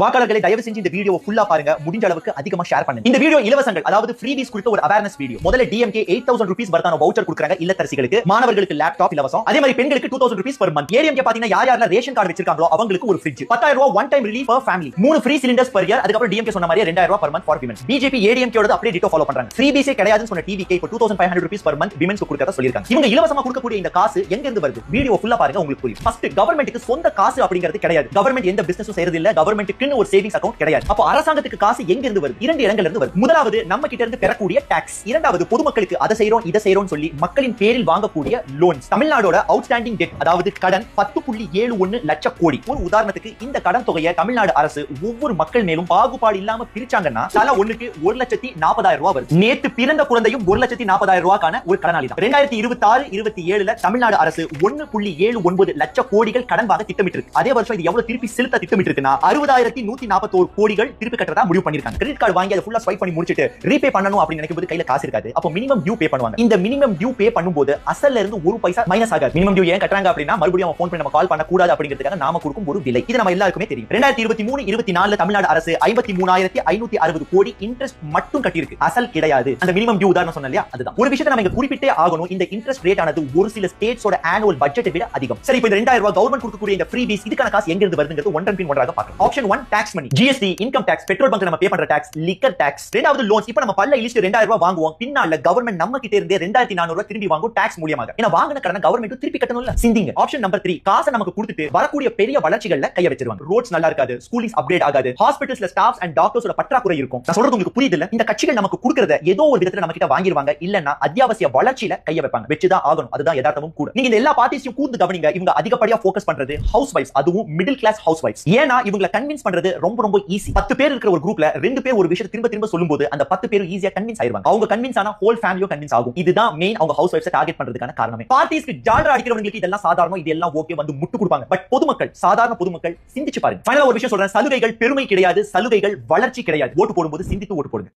வாக்காளர்களை தயவு செஞ்சு இந்த வீடியோ ஃபுல்லா பாருங்க, முடிஞ்ச அளவுக்கு அதிகமா ஷேர் பண்ணுங்க. இந்த வீடியோ இலவசங்கள், அதாவது ஃப்ரீபீஸ் குறித்த ஒரு அவேர்னஸ் வீடியோ. முதல்ல டிஎம்கே 8000 ரூபீஸ் வர்த்தான வவுச்சர் கொடுக்கறாங்க இல்லத்தரசிகளுக்கு, மாணவர்களுக்கு லேப்டாப் இலவசம். அதே மாதிரி பெண்களுக்கு 2000 ரூபீஸ் per month. ஏடிஎம்கே பாத்தீங்கன்னா யாரெல்லாம் ரேஷன் கார்டு வச்சிருக்காங்களோ அவங்களுக்கு ஒரு ஃப்ரிட்ஜ், 10000 ரூபாய் one time relief per family, 3 free cylinders per year. அதுக்கு அப்புறம் டிஎம்கே சொன்ன மாதிரி 2000 ரூபாய் per month for women. BJP ADMK ஓட அப்படியே டிட்டோ ஃபாலோ பண்றாங்க. ஃப்ரீபீஸே கிடையாதுன்னு சொன்ன டிவிகே இப்போ 2500 ரூபீஸ் per month women's க்கு கொடுக்கறதா சொல்லிருக்காங்க. இவங்க இலவசமா கொடுக்கக்கூடிய இந்த காசு எங்க இருந்து வருது? வீடியோ ஃபுல்லா பாருங்க, உங்களுக்கு புரியும். ஃபர்ஸ்ட், கவர்மெண்ட்டுக்கு சொந்த காசு அப்படிங்கிறது கிடையாது. கவர்மெண்ட் எந்த பிசினஸும் செய்யறது இல்ல. கவர்மெண்ட்டுக்குன்னு ஒரு சேவிங்ஸ் அக்கவுண்ட் கிடையாது. அப்ப அரசாங்கத்துக்கு காசு எங்க இருந்து வருது? இரண்டு இடங்கள்ல இருந்து வருது. முதலாவது நம்ம கிட்ட இருந்து பெறக்கூடிய டாக்ஸ், இரண்டாவது பொதுமக்களுக்கு அதை செய்றோம் இதை செய்றோம் சொல்லி மக்களின் பேரில் வாங்கக்கூடிய லோன்ஸ். தமிழ்நாடோட அவுட்ஸ்டாண்டிங் டெட், அதாவது கடன் 10.71 லட்சம் கோடி. ஒரு உதாரணத்துக்கு இந்த கடன் தொகையை தமிழ்நாடு அரசு ஒவ்வொரு மக்கள் மேலும் பாகுபாடு இல்லாம பிரிச்சாங்கன்னா தலா ஒண்ணுக்கு 1,40,000 ரூபாய் வருது. நேத்து பிறந்த குழந்தையும் 1,40,000 ரூபாய்க்கான ஒரு கடனாளி தான். 2026-27ல தமிழ்நாடு அரசு 1.79 லட்சம் கோடிகள் கடன் வாங்க திட்டமிட்டு இருக்கு. அதே வருஷம் இது எவ்வளவு திருப்பி செலுத்த திட்டமிட்டு இருக்குன்னா 60,141 கோடிகள் திருப்பி கட்டறதா முடிவு பண்ணிருக்காங்க. கிரெடிட் கார்டு வாங்கி அதை ஃபுல்லா ஸ்வைப் பண்ணி முடிச்சிட்டு ரீபே பண்ணனும் அப்படி நினைக்கும்போது கையில காசு இருக்காது. அப்போ மினிமம் டியூ பே பண்ணுவாங்க. இந்த மினிமம் டியூ பே பண்ணும்போது அசல்ல இருந்து ஒரு பைசா மைனஸ் ஆகாது. மினிமம் டியூ ஏன் கட்டறாங்க அப்படினா மறுபடியும் ஃபோன் பண்ணி நம்ம கால் பண்ண கூடாது அப்படிங்கிறதுக்காக நாம கொடுக்கும் ஒரு விலை. இது நம்ம எல்லாருக்குமே தெரியும். 2023-24ல தமிழ்நாடு அரசு 53,560 கோடி இன்ட்ரெஸ்ட் மட்டும் கட்டி இருக்கு. அசல் கிடையாது. அந்த மினிமம் டியூ உதாரணம் சொன்னேன் இல்லையா, அதுதான். ஒரு விஷயத்தை நம்ம இங்க குறிப்பிட்டே ஆகணும். இந்த இன்ட்ரெஸ்ட் ரேட் ஆனது ஒரு சில ஸ்டேட்ஸோட ஆனுவல் பட்ஜெட்டை விட அதிகம். சரி, இப்போ இந்த 2000 ரூபாய் கவர்மெண்ட் கொடுக்கக்கூடிய இந்த ஃப்ரீ பீஸ், இதுக்கான காசு எங்க இருந்து வருதுங்கிறது ஒன்றன் பின் ஒன்றாக பார்க்கலாம். ஆப்ஷன் 1 டாக்ஸ் மணி, ஜிஎஸ்டி, இன்கம் டாக்ஸ், பெட்ரோல் பங்க்ல நம்ம பே பண்ற டாக்ஸ், லிக்கர் டாக்ஸ். ரெண்டாவது லோன்ஸ். இப்போ நம்ம பல்ல இலிஸ்ட் 2000 ரூபாய் வாங்குவோம், பின்னால கவர்மெண்ட் நம்ம கிட்ட இருந்தே 2400 ரூபாய் திருப்பி வாங்கும் டாக்ஸ் மூலமாக. ஏன்னா வாங்குன கடனை கவர்மெண்ட் திருப்பி கட்டணும்ல, சிந்திங்க. ஆப்ஷன் நம்பர் 3, காசை நமக்கு கொடுத்துட்டு வரக்கூடிய பெரிய வளர்ச்சிகள்ல கைய வச்சிருவாங்க. ரோட்ஸ் நல்லா இருக்காது, ஸ்கூலிங்ஸ் அப்டேட் ஆகாது, ஹாஸ்பிடல்ஸ்ல ஸ்டாஃப்ஸ் அண்ட் டாக்டர்ஸோட பற்றாக்குறை இருக்கும். நான் சொல்றது உங்களுக்கு புரியுது இல்ல? இந்த கட்சிகள் நமக்கு கொடுக்கறத ஏதோ ஒரு விதத்துல நம்ம கிட்ட வாங்கிடுவாங்க, இல்லன்னா அத்தியாவசிய வளர்ச்சியில கைய வைப்பாங்க. வச்சுதான் ஆகணும், அதுதான் யதார்த்தமும் கூட. நீங்க இந்த எல்லா பார்ட்டிஸையும் கூர்ந்து கவனிங்க. இவங்க அதிகப்படியா ஃபோக்கஸ் பண்றது ஹவுஸ் வைஃப்ஸ், அதுவும் மிடில் கிளாஸ் ஹவுஸ் வைஃப்ஸ். ஏன்னா இவங்களை கன்வின்ஸ் பண்றது ரொம்ப ஈஸி. 10 பேர் இருக்கிற ஒரு குரூப்ல 2 பேர் ஒரு விஷயத்தை திரும்ப சொல்லும்போது அந்த 10 பேர் ஈஸியா கன்வின்ஸ் ஆயிருவாங்க. அவங்க கன்வின்ஸ் ஆனா ஹோல் ஃபேமிலியும் கன்வின்ஸ் ஆகும். இதுதான் மெயின் அவங்க ஹவுஸ் வைஃப்ஸை டார்கெட் பண்றதுக்கான காரணமே. பார்ட்டிஸ்க்கு ஜால்ரா அடிக்கிறவங்களுக்கு இதெல்லாம் சாதாரணம், இதெல்லாம் ஓகே வந்து முட்டு கொடுப்பாங்க. பட் பொதுமக்கள், சாதாரண பொதுமக்கள் சிந்திச்சு பாருங்க. ஃபைனலா ஒரு விஷயம் சொல்றேன், சலுகைகள் பெருமை கிடையாது, சலுகைகள் வளர்ச்சி கிடையாது. ஓட்டு போடும்போது சிந்தித்து ஓட்டு போடுங்க.